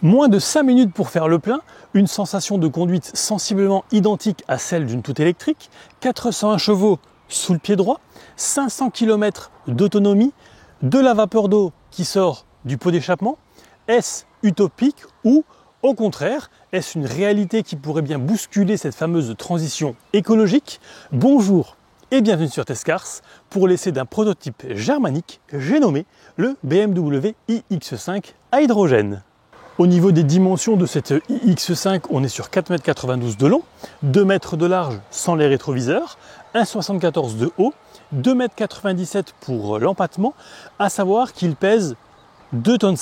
Moins de 5 minutes pour faire le plein, une sensation de conduite sensiblement identique à celle d'une toute électrique, 401 chevaux sous le pied droit, 500 km d'autonomie, de la vapeur d'eau qui sort du pot d'échappement. Est-ce utopique ou au contraire, est-ce une réalité qui pourrait bien bousculer cette fameuse transition écologique? Bonjour et bienvenue sur Testcars pour l'essai d'un prototype germanique, j'ai nommé le BMW iX5 à hydrogène. Au niveau des dimensions de cette iX5, on est sur 4,92 m de long, 2 m de large sans les rétroviseurs, 1,74 m de haut, 2,97 m pour l'empattement, à savoir qu'il pèse 2,5 tonnes.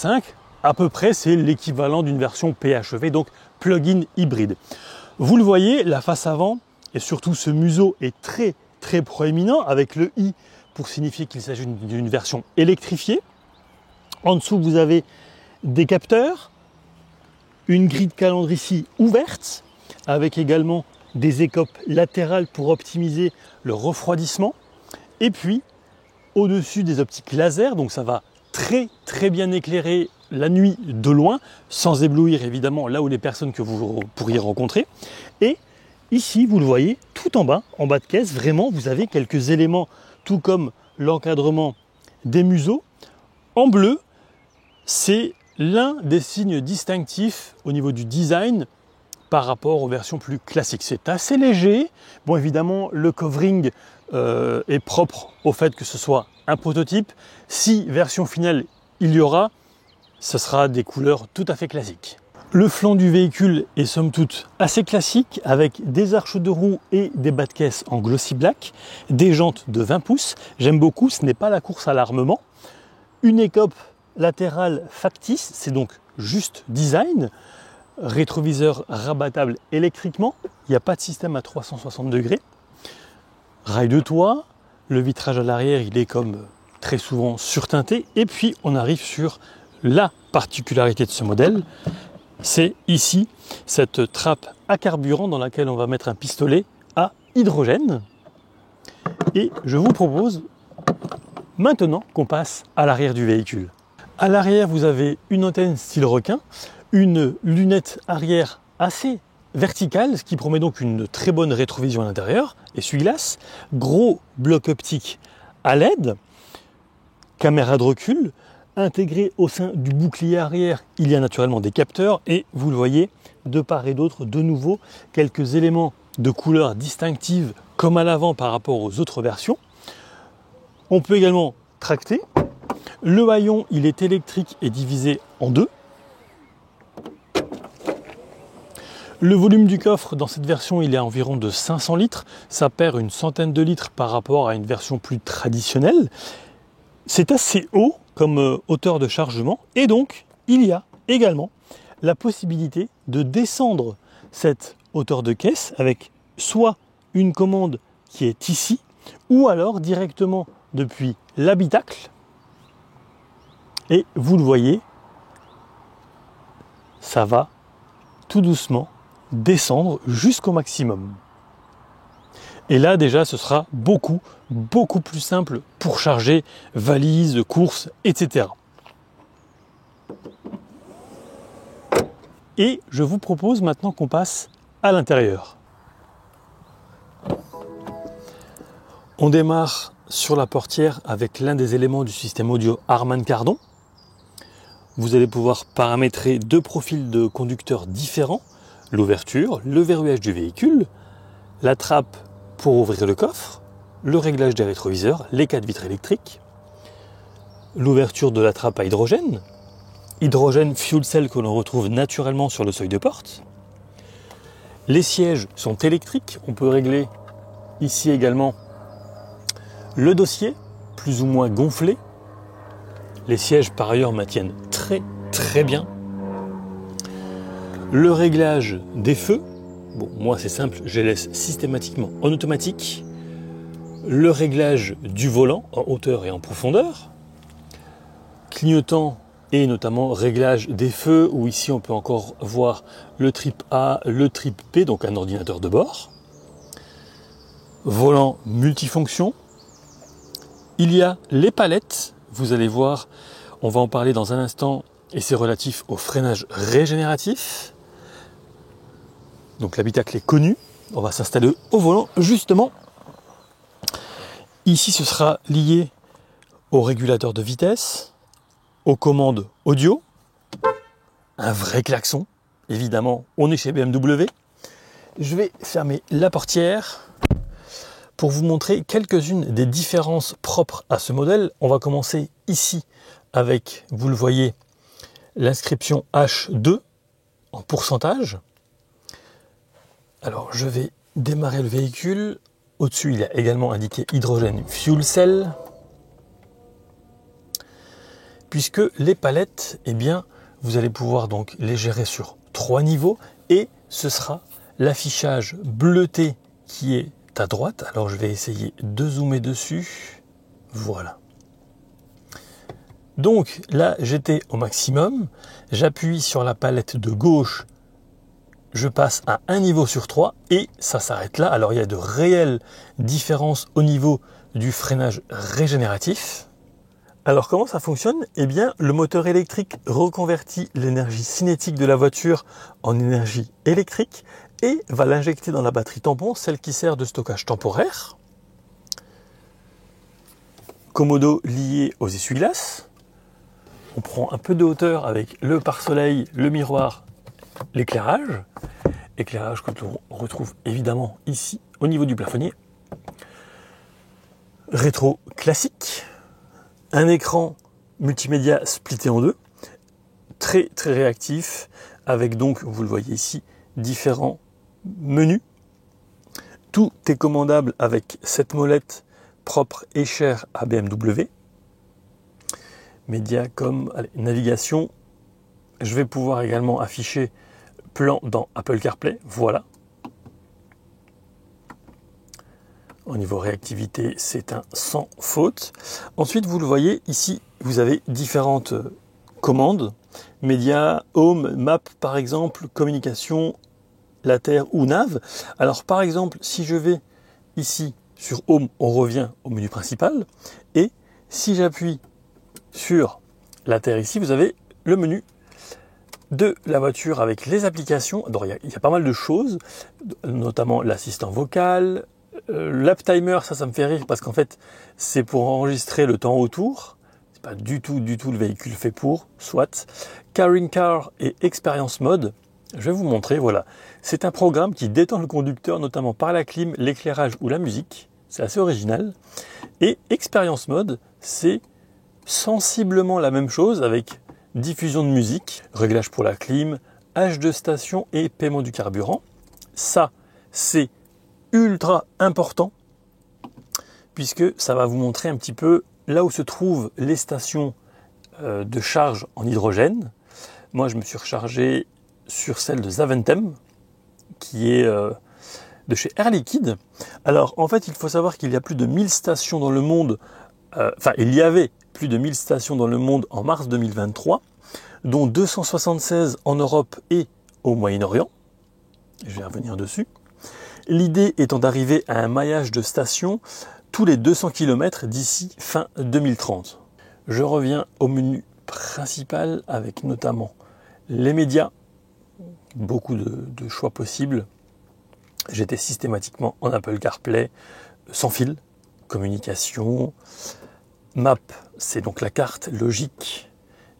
À peu près, c'est l'équivalent d'une version PHEV, donc plug-in hybride. Vous le voyez, la face avant et surtout ce museau est très proéminent avec le i pour signifier qu'il s'agit d'une version électrifiée. En dessous, vous avez des capteurs, une grille de calandre ici ouverte, avec également des écopes latérales pour optimiser le refroidissement. Et puis, au-dessus des optiques laser, donc ça va très bien éclairer la nuit de loin, sans éblouir évidemment là où les personnes que vous pourriez rencontrer. Et ici, vous le voyez, tout en bas de caisse, vraiment, vous avez quelques éléments, tout comme l'encadrement des museaux. En bleu, c'est l'un des signes distinctifs au niveau du design par rapport aux versions plus classiques. C'est assez léger. Bon, évidemment, le covering est propre au fait que ce soit un prototype. Si version finale il y aura, ce sera des couleurs tout à fait classiques. Le flanc du véhicule est somme toute assez classique avec des arches de roue et des bas de caisse en glossy black, des jantes de 20 pouces. J'aime beaucoup, ce n'est pas la course à l'armement. Une écope latérale factice, c'est donc juste design. Rétroviseur rabattable électriquement, il n'y a pas de système à 360 degrés. Rail de toit, le vitrage à l'arrière, il est comme très souvent surteinté. Et puis on arrive sur la particularité de ce modèle, c'est ici cette trappe à carburant dans laquelle on va mettre un pistolet à hydrogène. Et je vous propose maintenant qu'on passe à l'arrière du véhicule. À l'arrière, vous avez une antenne style requin, une lunette arrière assez verticale, ce qui promet donc une très bonne rétrovision à l'intérieur, essuie-glace, gros bloc optique à LED, caméra de recul, intégré au sein du bouclier arrière, il y a naturellement des capteurs et vous le voyez, de part et d'autre, de nouveau, quelques éléments de couleur distinctive comme à l'avant par rapport aux autres versions. On peut également tracter. Le haillon, il est électrique et divisé en deux. Le volume du coffre dans cette version, il est à environ de 500 litres. Ça perd une centaine de litres par rapport à une version plus traditionnelle. C'est assez haut comme hauteur de chargement et donc il y a également la possibilité de descendre cette hauteur de caisse avec soit une commande qui est ici ou alors directement depuis l'habitacle. Et vous le voyez, ça va tout doucement descendre jusqu'au maximum. Et là déjà ce sera beaucoup plus simple pour charger valises, courses, etc. Et je vous propose maintenant qu'on passe à l'intérieur. On démarre sur la portière avec l'un des éléments du système audio Harman Kardon. Vous allez pouvoir paramétrer deux profils de conducteurs différents, l'ouverture, le verrouillage du véhicule, la trappe pour ouvrir le coffre, le réglage des rétroviseurs, les 4 vitres électriques, l'ouverture de la trappe à hydrogène fuel cell que l'on retrouve naturellement sur le seuil de porte. Les sièges sont électriques, on peut régler ici également le dossier, plus ou moins gonflé. Les sièges par ailleurs maintiennent très bien. Le réglage des feux, bon, moi c'est simple, je les laisse systématiquement en automatique. Le réglage du volant en hauteur et en profondeur. Clignotant et notamment réglage des feux, où ici on peut encore voir le trip A, le trip B, donc un ordinateur de bord. Volant multifonction. Il y a les palettes, vous allez voir, on va en parler dans un instant, et c'est relatif au freinage régénératif. Donc l'habitacle est connu. On va s'installer au volant justement. Ici, ce sera lié au régulateur de vitesse, aux commandes audio, un vrai klaxon. Évidemment, on est chez BMW. Je vais fermer la portière pour vous montrer quelques-unes des différences propres à ce modèle. On va commencer ici avec, vous le voyez, l'inscription H2 en pourcentage. Alors, je vais démarrer le véhicule. Au-dessus, il y a également indiqué hydrogène fuel cell. Puisque les palettes, eh bien, vous allez pouvoir donc les gérer sur 3 niveaux et ce sera l'affichage bleuté qui est à droite. Alors, je vais essayer de zoomer dessus. Voilà. Donc, là, j'étais au maximum. J'appuie sur la palette de gauche. Je passe à un niveau sur 3 et ça s'arrête là. Alors il y a de réelles différences au niveau du freinage régénératif. Alors comment ça fonctionne? Eh bien le moteur électrique reconvertit l'énergie cinétique de la voiture en énergie électrique et va l'injecter dans la batterie tampon, celle qui sert de stockage temporaire. Commodo lié aux essuie-glaces. On prend un peu de hauteur avec le pare-soleil, le miroir, l'éclairage. Éclairage que l'on retrouve évidemment ici au niveau du plafonnier. Rétro classique. Un écran multimédia splitté en deux. Très très réactif avec donc, vous le voyez ici, différents menus. Tout est commandable avec cette molette propre et chère à BMW. Média comme navigation. Je vais pouvoir également afficher plan dans Apple CarPlay, voilà. Au niveau réactivité, c'est un sans faute. Ensuite, vous le voyez, ici, vous avez différentes commandes. Média, Home, Map, par exemple, communication, later ou nav. Alors, par exemple, si je vais ici sur Home, on revient au menu principal. Et si j'appuie sur later ici, vous avez le menu de la voiture avec les applications. Alors, il y a pas mal de choses, notamment l'assistant vocal, l'app timer, ça me fait rire parce qu'en fait, c'est pour enregistrer le temps autour. C'est pas du tout le véhicule fait pour, soit. Caring Car et Experience Mode. Je vais vous montrer, voilà. C'est un programme qui détend le conducteur, notamment par la clim, l'éclairage ou la musique. C'est assez original. Et Experience Mode, c'est sensiblement la même chose avec diffusion de musique, réglage pour la clim, âge de station et paiement du carburant. Ça, c'est ultra important puisque ça va vous montrer un petit peu là où se trouvent les stations de charge en hydrogène. Moi, je me suis rechargé sur celle de Zaventem qui est de chez Air Liquide. Alors, en fait, il faut savoir qu'il y a plus de 1000 stations dans le monde. Il y avait plus de 1000 stations dans le monde en mars 2023, dont 276 en Europe et au Moyen-Orient. Je vais revenir dessus. L'idée étant d'arriver à un maillage de stations tous les 200 km d'ici fin 2030. Je reviens au menu principal avec notamment les médias, beaucoup de choix possibles. J'étais systématiquement en Apple CarPlay, sans fil, communication. Map, c'est donc la carte logique.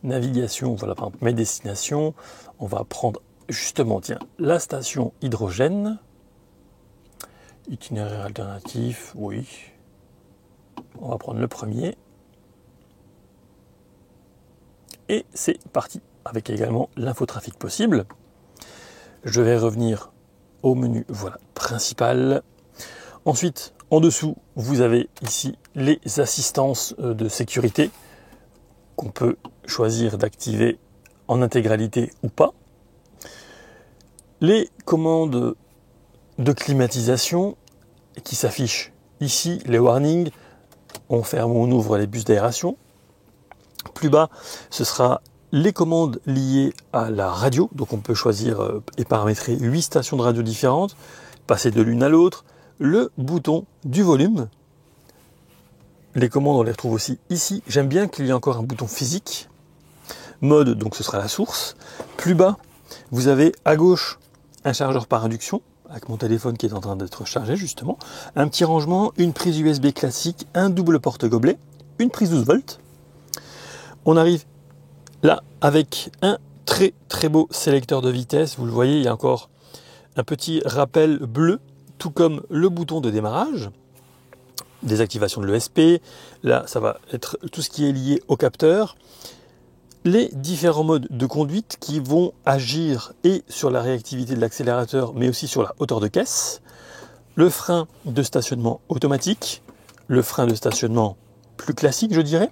Navigation, voilà par exemple mes destinations. On va prendre justement, tiens, la station hydrogène. Itinéraire alternatif, oui. On va prendre le premier. Et c'est parti, avec également l'infotrafic possible. Je vais revenir au menu, voilà, principal. Ensuite, en dessous, vous avez ici les assistances de sécurité qu'on peut choisir d'activer en intégralité ou pas. Les commandes de climatisation qui s'affichent ici, les warnings, on ferme ou on ouvre les bus d'aération. Plus bas, ce sera les commandes liées à la radio, donc on peut choisir et paramétrer 8 stations de radio différentes, passer de l'une à l'autre, le bouton du volume. Les commandes, on les retrouve aussi ici. J'aime bien qu'il y ait encore un bouton physique. mode, donc ce sera la source. Plus bas, vous avez à gauche un chargeur par induction, avec mon téléphone qui est en train d'être chargé justement. Un petit rangement, une prise USB classique, un double porte-gobelet, une prise 12 volts. On arrive là avec un très très beau sélecteur de vitesse. Vous le voyez, il y a encore un petit rappel bleu, tout comme le bouton de démarrage. Désactivation de l'ESP, là ça va être tout ce qui est lié au capteur. Les différents modes de conduite qui vont agir et sur la réactivité de l'accélérateur mais aussi sur la hauteur de caisse. Le frein de stationnement automatique, le frein de stationnement plus classique je dirais.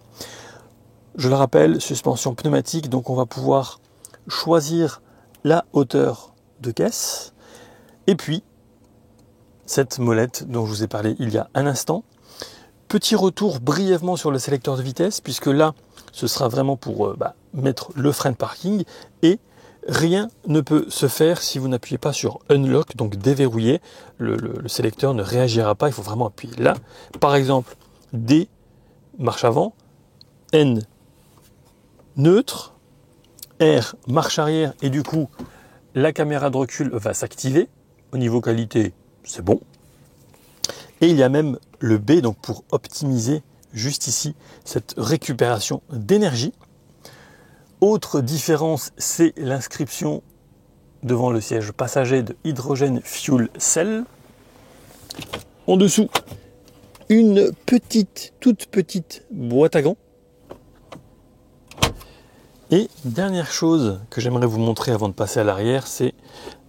Je le rappelle, suspension pneumatique, donc on va pouvoir choisir la hauteur de caisse. Et puis, cette molette dont je vous ai parlé il y a un instant. Petit retour brièvement sur le sélecteur de vitesse, puisque là, ce sera vraiment pour mettre le frein de parking. Et rien ne peut se faire si vous n'appuyez pas sur Unlock, donc déverrouiller. Le sélecteur ne réagira pas, il faut vraiment appuyer là. Par exemple, D, marche avant, N, neutre, R, marche arrière, et du coup, la caméra de recul va s'activer. Au niveau qualité, c'est bon. Et il y a même le B, donc pour optimiser juste ici cette récupération d'énergie. Autre différence, c'est l'inscription devant le siège passager de Hydrogen Fuel Cell. En dessous, une toute petite boîte à gants. Et dernière chose que j'aimerais vous montrer avant de passer à l'arrière, c'est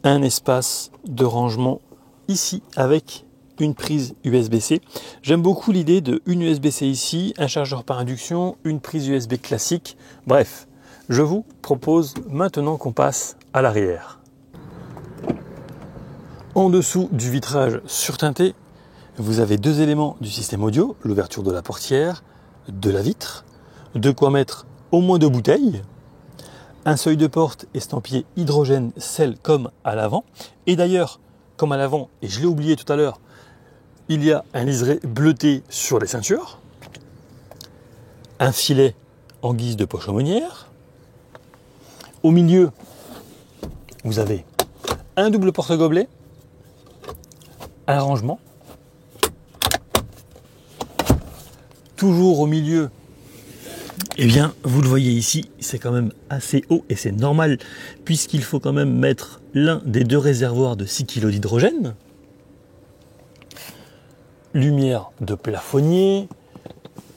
un espace de rangement ici avec une prise USB-C. J'aime beaucoup l'idée de une USB-C ici, un chargeur par induction, une prise USB classique. Bref, je vous propose maintenant qu'on passe à l'arrière. En dessous du vitrage surteinté, vous avez deux éléments du système audio, l'ouverture de la portière, de la vitre, de quoi mettre au moins 2 bouteilles, un seuil de porte estampillé Hydrogen Cell comme à l'avant. Et d'ailleurs, comme à l'avant, et je l'ai oublié tout à l'heure, il y a un liseré bleuté sur les ceintures, un filet en guise de poche aumônière. Au milieu, vous avez un double porte-gobelet, un rangement. Toujours au milieu, eh bien, vous le voyez ici, c'est quand même assez haut et c'est normal puisqu'il faut quand même mettre l'un des 2 réservoirs de 6 kg d'hydrogène. Lumière de plafonnier.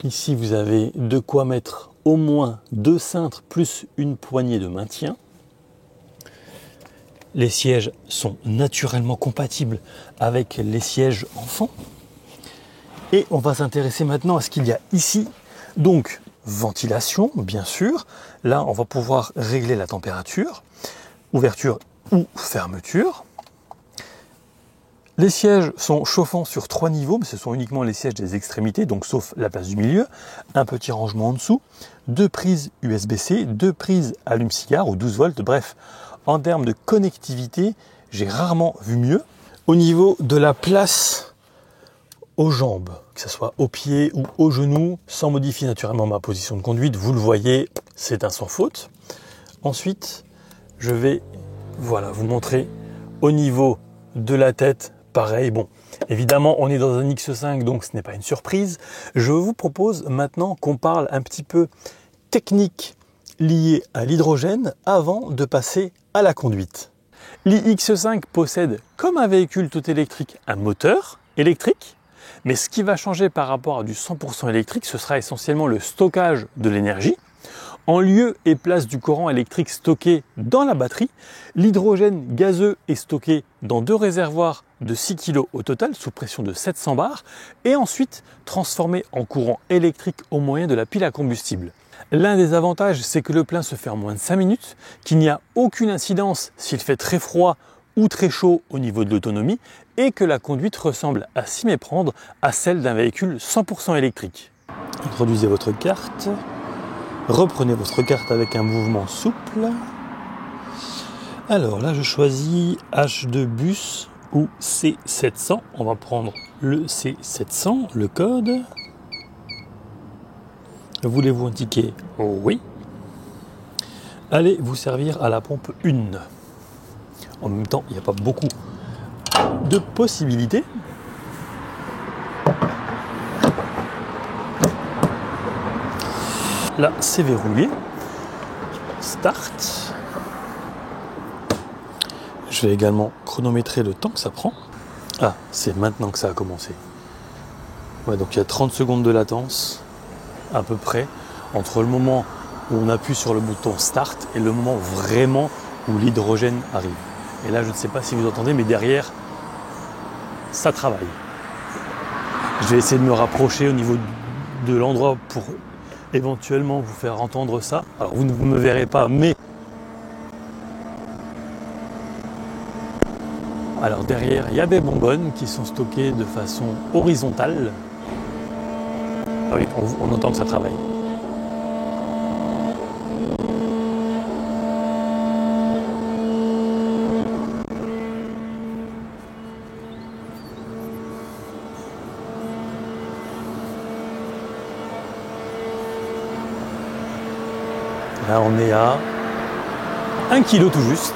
Ici, vous avez de quoi mettre au moins 2 cintres plus une poignée de maintien. Les sièges sont naturellement compatibles avec les sièges enfants. Et on va s'intéresser maintenant à ce qu'il y a ici. Donc, ventilation, bien sûr. Là, on va pouvoir régler la température, ouverture ou fermeture. Les sièges sont chauffants sur 3 niveaux, mais ce sont uniquement les sièges des extrémités, donc sauf la place du milieu. Un petit rangement en dessous, 2 prises USB-C, 2 prises allume-cigare ou 12 volts. Bref, en termes de connectivité, j'ai rarement vu mieux. Au niveau de la place aux jambes, que ce soit aux pieds ou aux genoux, sans modifier naturellement ma position de conduite, vous le voyez, c'est un sans faute. Ensuite, je vais vous montrer au niveau de la tête. Pareil, bon, évidemment, on est dans un X5, donc ce n'est pas une surprise. Je vous propose maintenant qu'on parle un petit peu technique liée à l'hydrogène avant de passer à la conduite. L'X5 possède, comme un véhicule tout électrique, un moteur électrique, mais ce qui va changer par rapport à du 100% électrique, ce sera essentiellement le stockage de l'énergie. En lieu et place du courant électrique stocké dans la batterie, l'hydrogène gazeux est stocké dans 2 réservoirs de 6 kg au total sous pression de 700 bars et ensuite transformé en courant électrique au moyen de la pile à combustible. L'un des avantages, c'est que le plein se fait en moins de 5 minutes, qu'il n'y a aucune incidence s'il fait très froid ou très chaud au niveau de l'autonomie et que la conduite ressemble à s'y méprendre à celle d'un véhicule 100% électrique. Introduisez votre carte. Reprenez votre carte avec un mouvement souple. Alors là, je choisis H2 bus ou C700. On va prendre le C700, le code. Voulez-vous un ticket? Oui. allez vous servir à la pompe 1. En même temps, il n'y a pas beaucoup de possibilités. Là, c'est verrouillé. Start. Je vais également chronométrer le temps que ça prend. Ah, c'est maintenant que ça a commencé. Ouais, donc il y a 30 secondes de latence, à peu près, entre le moment où on appuie sur le bouton Start et le moment vraiment où l'hydrogène arrive. Et là, je ne sais pas si vous entendez, mais derrière, ça travaille. Je vais essayer de me rapprocher au niveau de l'endroit pour éventuellement vous faire entendre ça. Alors, vous ne me verrez pas, mais... Alors, derrière, il y a des bonbonnes qui sont stockées de façon horizontale. Ah oui, on entend que ça travaille. Là, on est à 1 kg tout juste,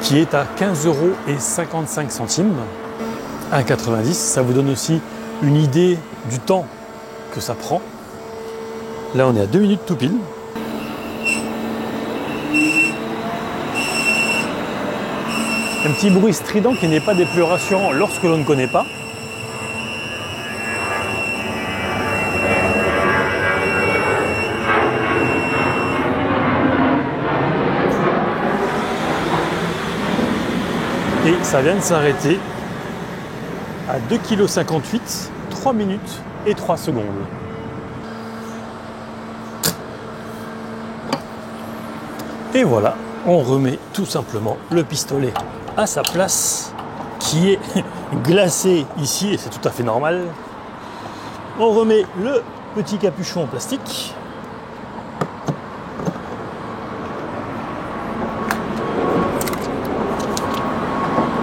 qui est à 15,55 €. 1,90 €. Ça vous donne aussi une idée du temps que ça prend. Là, on est à 2 minutes tout pile. Un petit bruit strident qui n'est pas des plus rassurants lorsque l'on ne connaît pas. Et ça vient de s'arrêter à 2,58 kg, 3 minutes et 3 secondes. Et voilà, on remet tout simplement le pistolet à sa place, qui est glacé ici, et c'est tout à fait normal. On remet le petit capuchon en plastique.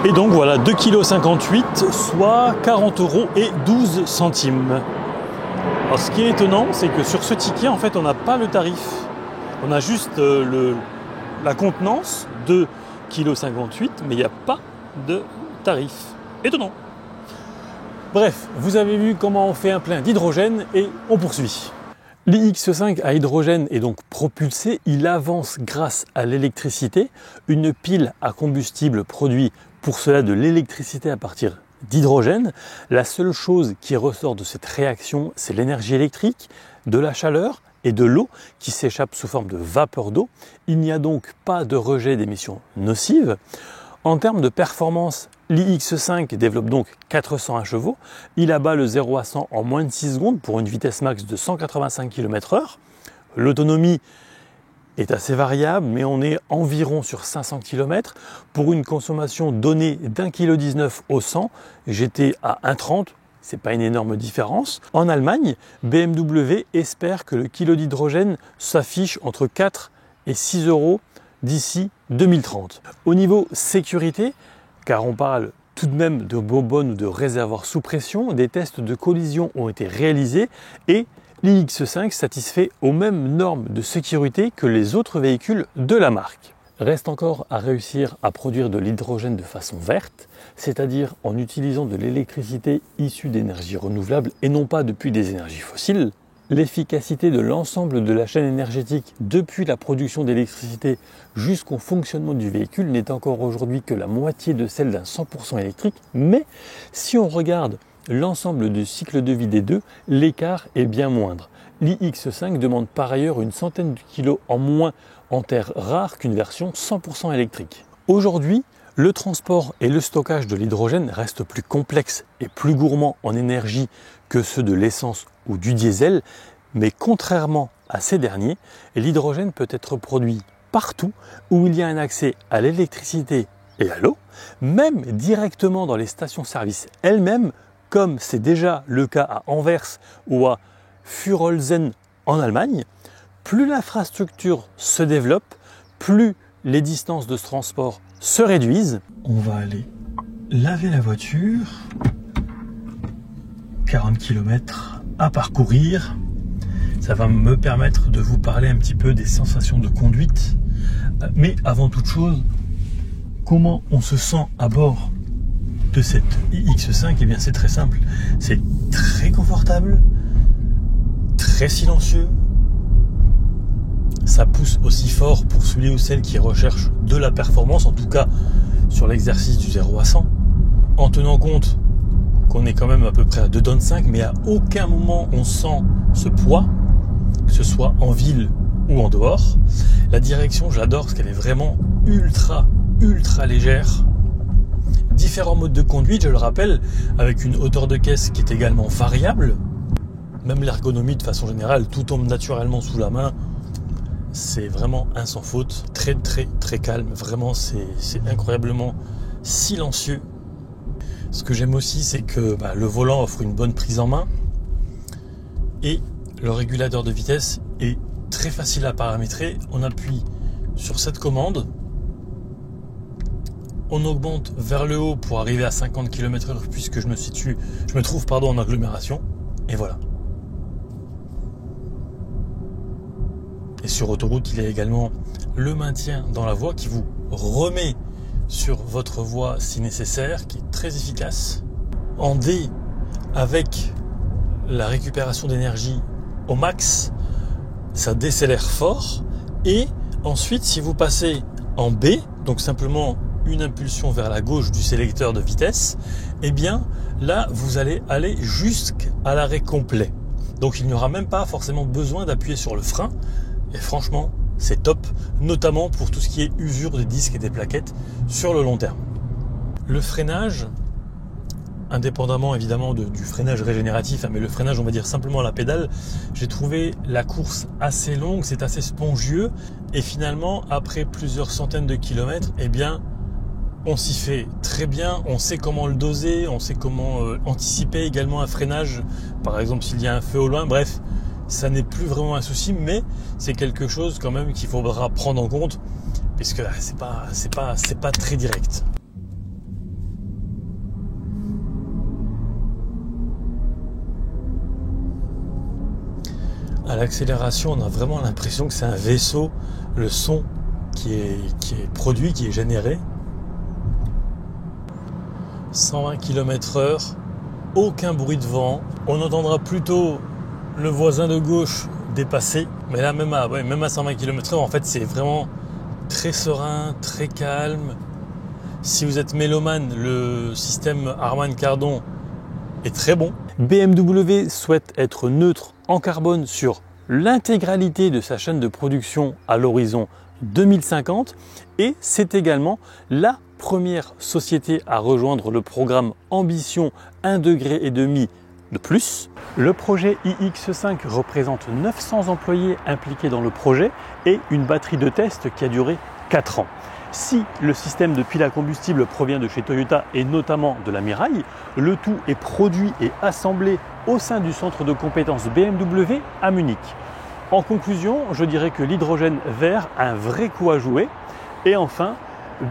Et donc voilà, 2,58 kg, soit 40,12 €. Alors ce qui est étonnant, c'est que sur ce ticket, en fait, on n'a pas le tarif. On a juste la contenance, 2,58 kg, mais il n'y a pas de tarif. Étonnant. Bref, vous avez vu comment on fait un plein d'hydrogène et on poursuit. L'IX5 à hydrogène est donc propulsé, il avance grâce à l'électricité. Une pile à combustible produit pour cela de l'électricité à partir d'hydrogène. La seule chose qui ressort de cette réaction, c'est l'énergie électrique, de la chaleur et de l'eau qui s'échappe sous forme de vapeur d'eau. Il n'y a donc pas de rejet d'émissions nocives. En termes de performance, l'IX5 développe donc 401 chevaux. Il abat le 0 à 100 en moins de 6 secondes pour une vitesse max de 185 km/h. L'autonomie est assez variable, mais on est environ sur 500 km pour une consommation donnée d'1,19 kg au 100. J'étais à 1,30 kg, c'est pas une énorme différence. En Allemagne, BMW espère que le kilo d'hydrogène s'affiche entre 4 et 6 € d'ici 2030. Au niveau sécurité, car on parle tout de même de bonbonnes ou de réservoirs sous pression, des tests de collision ont été réalisés et l'IX5 satisfait aux mêmes normes de sécurité que les autres véhicules de la marque. Reste encore à réussir à produire de l'hydrogène de façon verte, c'est-à-dire en utilisant de l'électricité issue d'énergies renouvelables et non pas depuis des énergies fossiles. L'efficacité de l'ensemble de la chaîne énergétique depuis la production d'électricité jusqu'au fonctionnement du véhicule n'est encore aujourd'hui que la moitié de celle d'un 100% électrique, mais si on regarde l'ensemble du cycle de vie des deux, l'écart est bien moindre. L'IX5 demande par ailleurs une centaine de kilos en moins en terres rares qu'une version 100% électrique. Aujourd'hui, le transport et le stockage de l'hydrogène restent plus complexes et plus gourmands en énergie que ceux de l'essence ou du diesel, mais contrairement à ces derniers, l'hydrogène peut être produit partout où il y a un accès à l'électricité et à l'eau, même directement dans les stations-service elles-mêmes, comme c'est déjà le cas à Anvers ou à Fürholzen en Allemagne. Plus l'infrastructure se développe, plus les distances de transport se réduisent. On va aller laver la voiture. 40 km à parcourir. Ça va me permettre de vous parler un petit peu des sensations de conduite. Mais avant toute chose, comment on se sent à bord de cette iX5? Eh bien c'est très simple, c'est très confortable, très silencieux. Ça pousse aussi fort pour celui ou celle qui recherche de la performance, en tout cas sur l'exercice du 0 à 100, en tenant compte qu'on est quand même à peu près à 2,5 tonnes, mais à aucun moment on sent ce poids, que ce soit en ville ou en dehors. La direction, je l'adore parce qu'elle est vraiment ultra légère. Différents modes de conduite, je le rappelle, avec une hauteur de caisse qui est également variable. Même l'ergonomie de façon générale, tout tombe naturellement sous la main. C'est vraiment un sans faute, très calme. Vraiment, c'est incroyablement silencieux. Ce que j'aime aussi, c'est que le volant offre une bonne prise en main et le régulateur de vitesse est très facile à paramétrer. On appuie sur cette commande, on augmente vers le haut pour arriver à 50 km/h puisque je me trouve en agglomération, et voilà. Et sur autoroute, il y a également le maintien dans la voie qui vous remet sur votre voie si nécessaire, qui est très efficace. En D, avec la récupération d'énergie au max, ça décélère fort. Et ensuite, si vous passez en B, donc simplement une impulsion vers la gauche du sélecteur de vitesse, eh bien là, vous allez aller jusqu'à l'arrêt complet. Donc il n'y aura même pas forcément besoin d'appuyer sur le frein. Et franchement, c'est top, notamment pour tout ce qui est usure des disques et des plaquettes sur le long terme. Le freinage, indépendamment évidemment du freinage régénératif, mais le freinage, on va dire simplement à la pédale, j'ai trouvé la course assez longue, c'est assez spongieux, et finalement, après plusieurs centaines de kilomètres, eh bien, on s'y fait très bien, on sait comment le doser, on sait comment anticiper également un freinage, par exemple s'il y a un feu au loin, bref. Ça n'est plus vraiment un souci, mais c'est quelque chose quand même qu'il faudra prendre en compte, puisque c'est pas très direct. À l'accélération, on a vraiment l'impression que c'est un vaisseau, le son qui est produit, qui est généré. 120 km/h, aucun bruit de vent, on entendra plutôt le voisin de gauche dépasser, mais là même à 120 km/h, en fait c'est vraiment très serein, très calme. Si vous êtes mélomane, le système Harman Kardon est très bon. BMW souhaite être neutre en carbone sur l'intégralité de sa chaîne de production à l'horizon 2050, et c'est également la première société à rejoindre le programme Ambition 1,5 degré de plus. Le projet iX5 représente 900 employés impliqués dans le projet et une batterie de test qui a duré 4 ans. Si le système de pile à combustible provient de chez Toyota et notamment de la Mirai, le tout est produit et assemblé au sein du centre de compétences BMW à Munich. En conclusion, je dirais que l'hydrogène vert a un vrai coup à jouer. Et enfin,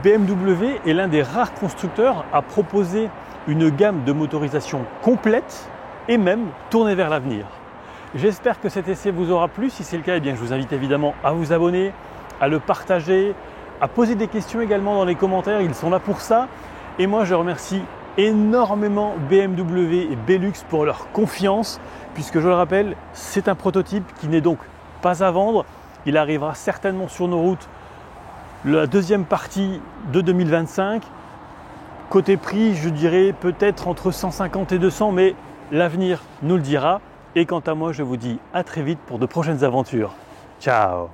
BMW est l'un des rares constructeurs à proposer une gamme de motorisation complète et même tourner vers l'avenir. J'espère que cet essai vous aura plu. Si c'est le cas, eh bien, je vous invite évidemment à vous abonner, à le partager, à poser des questions également dans les commentaires. Ils sont là pour ça. Et moi, je remercie énormément BMW et Belux pour leur confiance, puisque je le rappelle, c'est un prototype qui n'est donc pas à vendre. Il arrivera certainement sur nos routes la deuxième partie de 2025. Côté prix, je dirais peut-être entre 150 et 200, mais l'avenir nous le dira. Et quant à moi, je vous dis à très vite pour de prochaines aventures. Ciao!